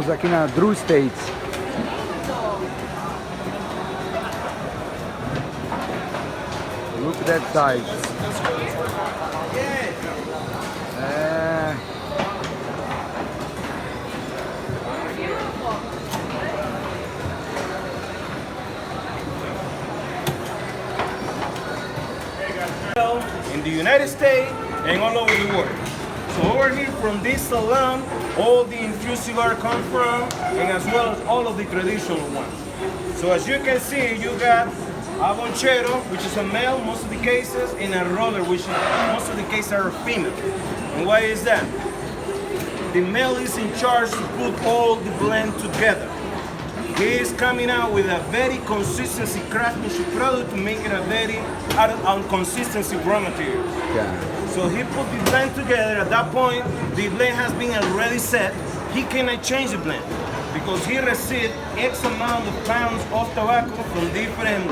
Estamos aqui na Drew States. Look at that size. In the United States and all over the world. So over here from this salon, all the infused cigars come from, and as well as all of the traditional ones. So as you can see, you got a bonchero, which is a male most of the cases, and a roller, which most of the cases are female. And why is that? The male is in charge to put all the blend together. He is coming out with a very consistency craftsmanship product to make it a very on consistency raw material. Yeah. So he put the blend together. At that point, the blend has been already set. He cannot change the blend because he received X amount of pounds of tobacco from different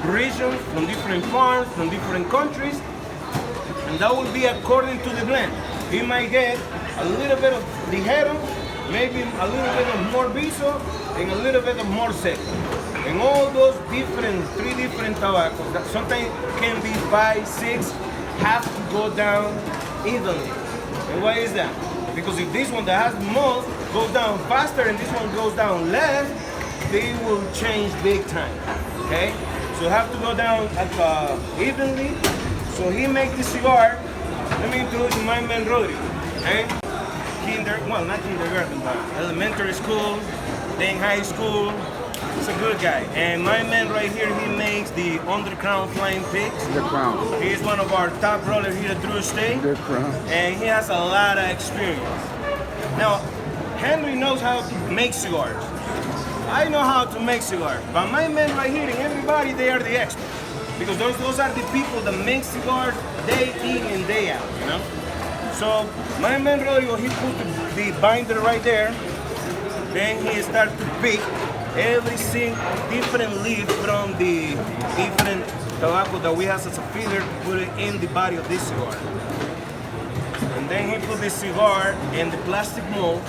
regions, from different farms, from different countries, and that will be according to the blend. He might get a little bit of ligero, maybe a little bit of more viso, and a little bit of more seco. And all those three different tobaccos, that sometimes can be 5, 6, have to go down evenly. And why is that? Because if this one that has most goes down faster and this one goes down less, they will change big time. Okay? So have to go down evenly. So he makes the cigar. Let me introduce my man Rodrigo. Okay? Not kindergarten, but elementary school, then high school. He's a good guy. And my man right here, he makes the Undercrown Flying Pigs. Undercrown. He's one of our top rollers here at Drew State. Undercrown. And he has a lot of experience. Now, Henry knows how to make cigars. I know how to make cigars. But my men right here and everybody, they are the experts. Because those are the people that make cigars day in and day out, you know? So my man Rodrigo, he put the binder right there. Then he started to pick every single different leaf from the different tobacco that we have as a filler to put it in the body of this cigar. And then he put the cigar in the plastic mold.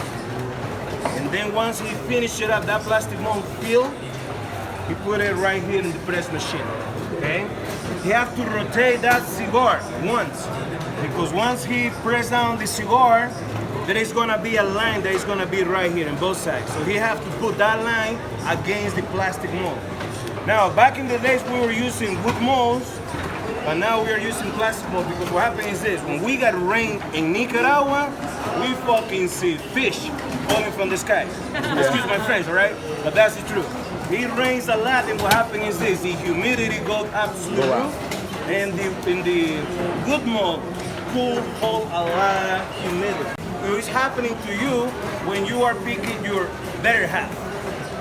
And then once he finished it up, that plastic mold filled, he put it right here in the press machine. Okay? He have to rotate that cigar once. Because once he press down the cigar, there is gonna be a line that is gonna be right here on both sides. So he have to put that line against the plastic mold. Now, back in the days we were using wood molds, but now we are using plastic mold because what happened is this: when we got rain in Nicaragua, we fucking see fish falling from the sky. Excuse my French, all right? But that's the truth. It rains a lot, and what happened is this: the humidity goes up to the roof, and the wood mold could hold a lot of humidity. It is happening to you when you are picking your better half.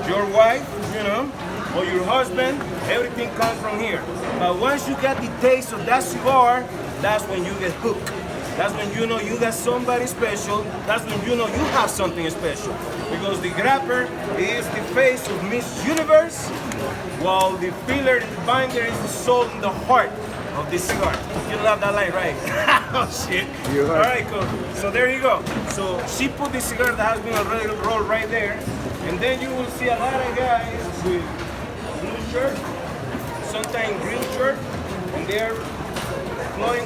Your wife, you know, or your husband, everything comes from here. But once you get the taste of that cigar, that's when you get hooked. That's when you know you got somebody special. That's when you know you have something special. Because the grapper is the face of Miss Universe, while the filler and the binder is the soul and the heart of the cigar. You love that line, right? Oh shit. All right, cool. So there you go. So she put the cigar that has been already rolled right there. And then you will see a lot of guys with blue shirt, sometimes green shirt, and they're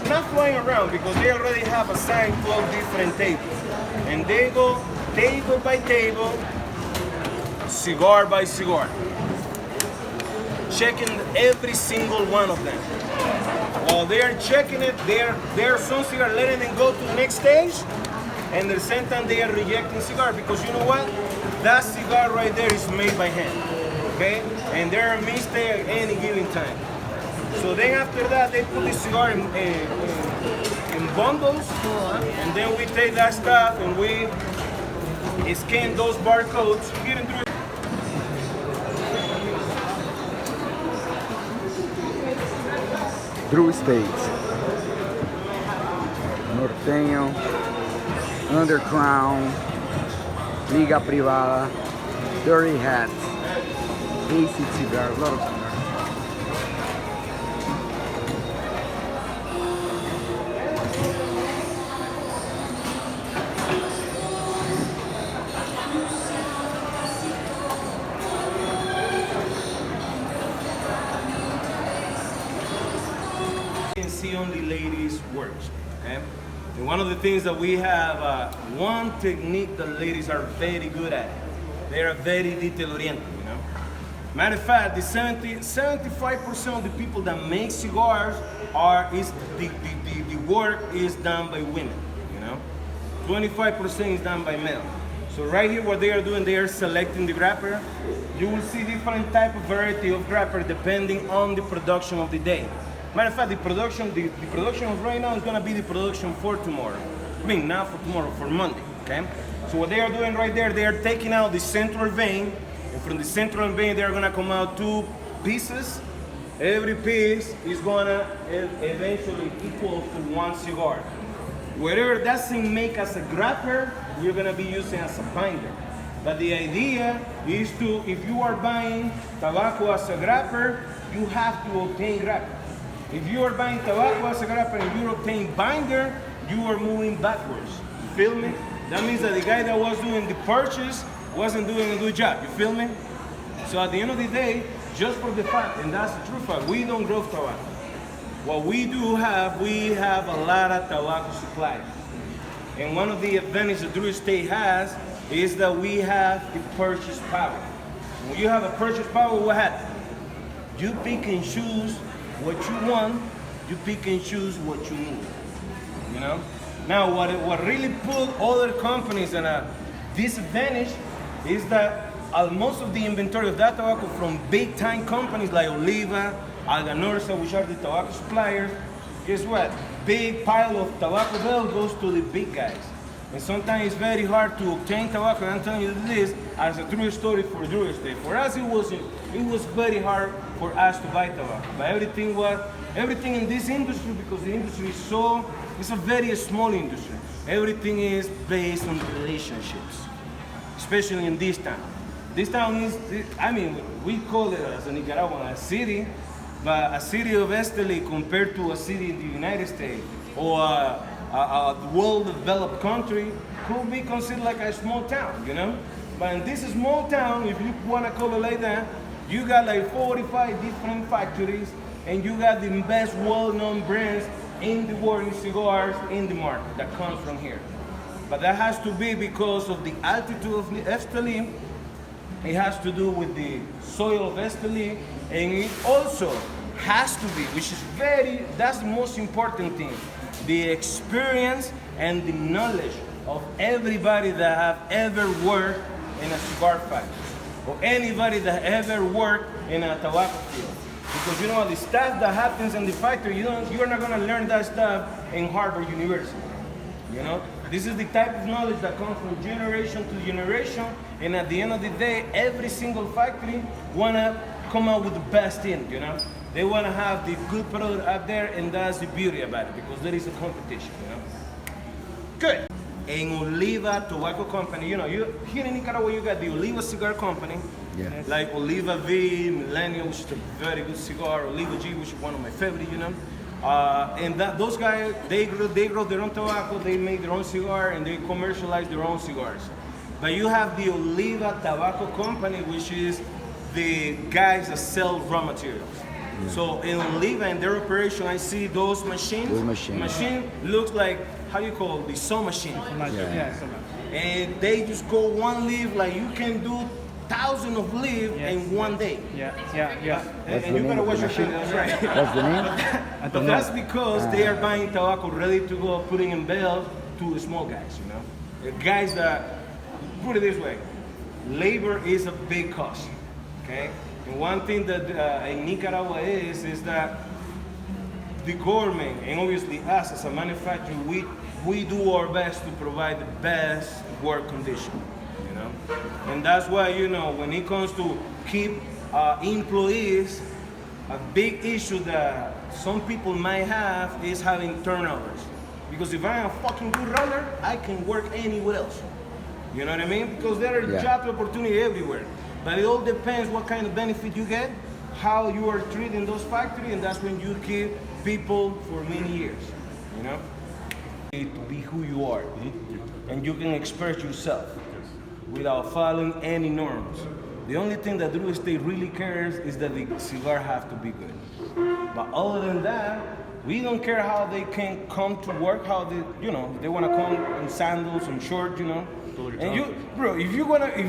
not flying around because they already have assigned 12 different tables. And they go table by table, cigar by cigar, checking every single one of them. While they are checking it, there are some cigars letting them go to the next stage, and at the same time they are rejecting cigar because you know what? That cigar right there is made by hand, okay? And there are mistakes at any given time. So then after that, they put the cigar in bundles, and then we take that stuff and we scan those barcodes, getting through. Drew States. Norteño, Undercrown, Liga Privada, Dirty Hats, AC cigars, a lot of cigars. only ladies works. Okay? And one of the things that we have, one technique that ladies are very good at. They are very detail oriented, you know. Matter of fact, the 75% of the people that make cigars the work is done by women, you know. 25% is done by men. So right here, what they are doing, they are selecting the wrapper. You will see different type of variety of wrapper depending on the production of the day. Matter of fact, the production of right now is gonna be the production for tomorrow. I mean, not for tomorrow, for Monday, okay? So what they are doing right there, they are taking out the central vein, and from the central vein, they are gonna come out 2 pieces. Every piece is gonna eventually equal to 1 cigar. Whatever doesn't make as a wrapper, you're gonna be using as a binder. But the idea is to, if you are buying tobacco as a wrapper, you have to obtain wrapper. If you are buying tobacco as a wrapper and you obtain binder, you are moving backwards. You feel me? That means that the guy that was doing the purchase wasn't doing a good job. You feel me? So at the end of the day, just for the fact, and that's the true fact, we don't grow tobacco. What we do have, we have a lot of tobacco supply. And one of the advantages that Drew Estate has is that we have the purchase power. When you have a purchase power, what happens? You pick and choose what you want, you pick and choose what you need, you know? Now, what really put other companies in a disadvantage is that most of the inventory of that tobacco from big time companies like Oliva, Alganorsa, which are the tobacco suppliers, guess what? Big pile of tobacco bill goes to the big guys. And sometimes it's very hard to obtain tobacco. I'm telling you this as a true story for Drew Estate. For us, it was very hard for us to buy tobacco. But everything in this industry, because the industry it's a very small industry. Everything is based on relationships, especially in this town. This town is, I mean, we call it as a Nicaraguan a city, but a city of Esteli compared to a city in the United States or a well-developed country could be considered like a small town, you know? But in this small town, if you want to call it like that, you got like 45 different factories and you got the best well-known brands in the world in cigars in the market that comes from here. But that has to be because of the altitude of Esteli. It has to do with the soil of Esteli, and it also has to be, which is that's the most important thing, the experience and the knowledge of everybody that have ever worked in a cigar factory or anybody that ever worked in a tobacco field. Because you know the stuff that happens in the factory, you're not gonna learn that stuff in Harvard University. You know, this is the type of knowledge that comes from generation to generation, and at the end of the day, every single factory wanna come out with the best thing, you know? They wanna have the good product out there, and that's the beauty about it, because there is a competition, you know? Good. In Oliva Tobacco Company, you know, here in Nicaragua, you got the Oliva Cigar Company, Yeah. like Oliva V, Millennium, which is a very good cigar, Oliva G, which is one of my favorite, you know? And those guys, they grow their own tobacco, they make their own cigar, and they commercialize their own cigars. But you have the Oliva Tobacco Company, which is the guys that sell raw materials. Yeah. So in Oliva, in their operation, I see those machines. Machine looks like, how you call it, the saw machine. Yeah. And they just go one leaf, like you can do thousands of leaves in one day. Yeah. And you gotta watch your thing, that's right. What's the name? But that's because they are buying tobacco ready to go, putting in bales to the small guys, you know? The guys that, put it this way, labor is a big cost, okay? And one thing that in Nicaragua is that the government, and obviously us as a manufacturer, we do our best to provide the best work condition, you know? And that's why, you know, when it comes to keep employees, a big issue that some people might have is having turnovers. Because if I'm a fucking good roller, I can work anywhere else. You know what I mean? Because there are job opportunity everywhere. But it all depends what kind of benefit you get, how you are treated in those factories, and that's when you keep people for many years, you know? To be who you are, and you can express yourself without following any norms. The only thing that Drew Estate really cares is that the cigar have to be good. But other than that, We don't care how they can come to work, how they, you know, they want to come in sandals and shorts, you know. And you, bro, if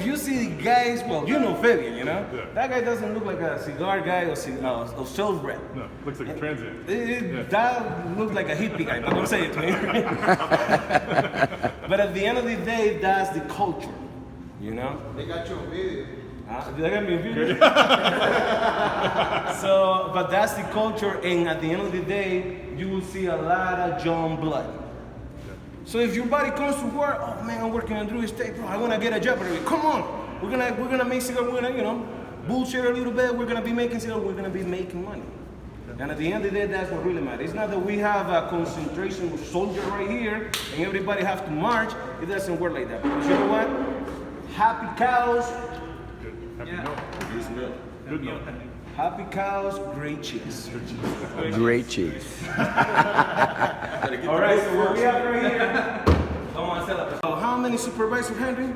you see guys, well, you know Fabian, you know, that guy doesn't look like a cigar guy or sales rep. No, looks like a transient. That looks like a hippie guy, but don't say it to me. But at the end of the day, that's the culture, you know. They got you on video. They got me on video. So, but that's the culture, and at the end of the day, you will see a lot of young blood. So if your body comes to work, oh man, I'm working on Drew Estate, bro, I want to get a job. Come on, we're gonna make cigar, we're gonna, you know, bullshit a little bit, we're gonna be making cigar, we're gonna be making money. And at the end of the day, that's what really matters. It's not that we have a concentration of soldiers right here and everybody have to march. It doesn't work like that. Because you know what? Happy cows. Happy milk. Good milk. Happy cows, great cheese. Great cheese. All right, so what we have right here. Come on, set up. So how many supervisors, Henry?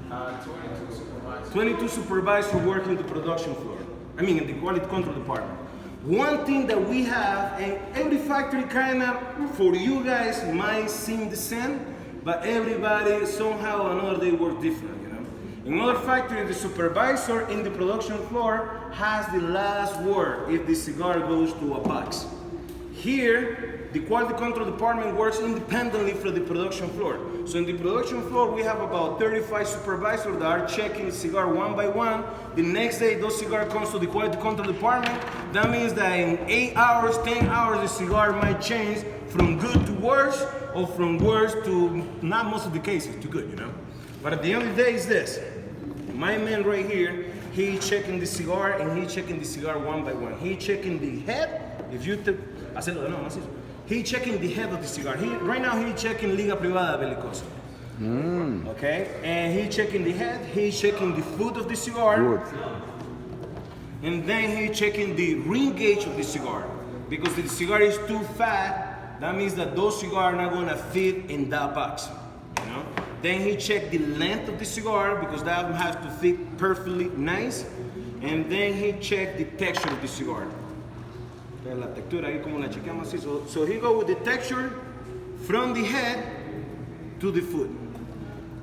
22 supervisors. 22 supervisors working the production floor. I mean, in the quality control department. One thing that we have, and every factory kind of, for you guys, might seem the same, but everybody somehow or another, they work different, you know? In other factories, the supervisor in the production floor has the last word if the cigar goes to a box. Here, the quality control department works independently from the production floor. So in the production floor, we have about 35 supervisors that are checking the cigar one by one. The next day, those cigars comes to the quality control department. That means that in 8 hours, 10 hours, the cigar might change from good to worse, or from worse to, not most of the cases, to good, you know? But at the end of the day, it's this. My man right here, he checking the cigar, and he checking the cigar one by one. He checking the head. If you he checking the head of the cigar. Right now he checking Liga Privada Belicosa. Okay, and he checking the head. He checking the foot of the cigar. Good. And then he checking the ring gauge of the cigar. Because if the cigar is too fat, that means that those cigars are not gonna fit in that box. You know. Then he checked the length of the cigar because that has to fit perfectly nice. And then he checked the texture of the cigar. La textura ahí como la chequeamos así. So he go with the texture from the head to the foot.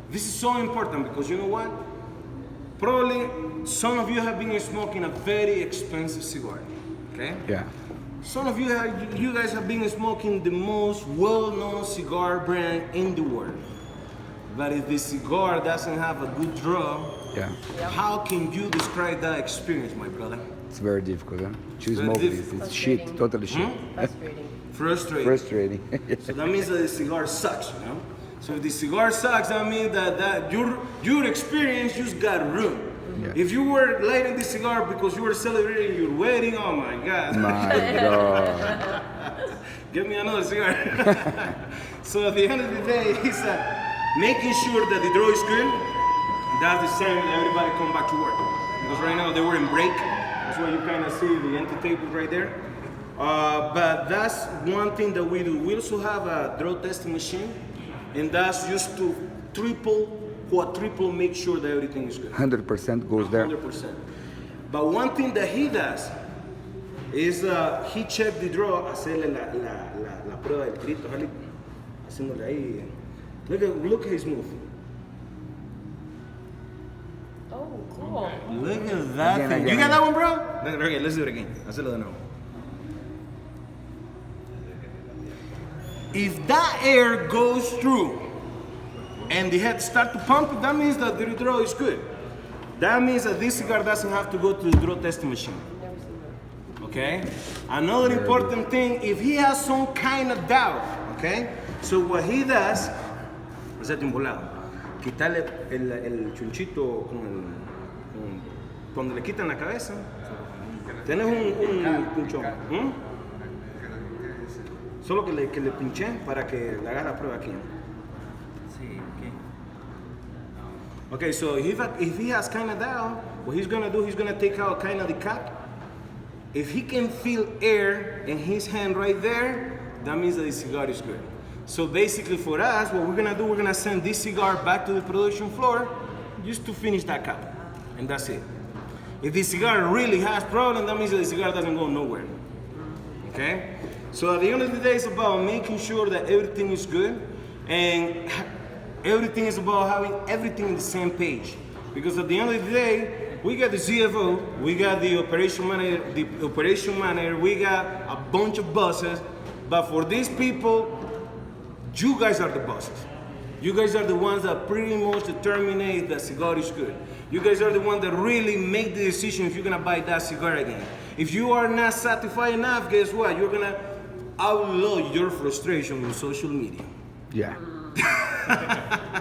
This is so important because you know what? Probably some of you have been smoking a very expensive cigar. Okay? Yeah. Some of you guys have been smoking the most well-known cigar brand in the world. But if the cigar doesn't have a good draw, how can you describe that experience, my brother? It's very difficult, huh? To Very smoke this. difficult. It's shit, totally shit. Frustrating. Frustrating. So that means that the cigar sucks, you know? So if the cigar sucks, that means that your experience just got ruined. Yeah. If you were lighting the cigar because you were celebrating your wedding, oh my God. My God. Give me another cigar. So at the end of the day, it's making sure that the draw is good. That's the sign that everybody come back to work. Because right now they were in break. That's why you kind of see the empty table right there. But that's one thing that we do. We also have a draw testing machine, and that's just to quadruple, make sure that everything is good. 100% goes there. 100%. But one thing that he does is he checked the draw, hacerle la prueba del grito, haciéndole ahí. Look at his move. Oh, cool. Look at that Again, thing. again, You got again. that one, bro? Okay, let's do it again. Hazlo de nuevo. If that air goes through and the head start to pump, that means that the draw is good. That means that this cigar doesn't have to go to the draw testing machine. Okay? Another important thing, if he has some kind of doubt, okay? So what he does, hacerte un volado, quitarle el chunchito cuando le quitan la cabeza. Tienes un pinchón. Solo que le pinché para que le haga la prueba aquí. Sí, okay, so if he has kind of doubt, what he's gonna do, he's gonna take out kind of the cap. If he can feel air in his hand right there, that means that the cigar is good. So basically for us, what we're gonna do, we're gonna send this cigar back to the production floor just to finish that cap, and that's it. If the cigar really has problem, that means that the cigar doesn't go nowhere. Okay? So at the end of the day, it's about making sure that everything is good, and everything is about having everything on the same page. Because at the end of the day, we got the CFO, we got the operation manager, we got a bunch of bosses, but for these people, you guys are the bosses. You guys are the ones that pretty much determine if the cigar is good. You guys are the ones that really make the decision if you're gonna buy that cigar again. If you are not satisfied enough, guess what? You're gonna outlaw your frustration on social media. Yeah.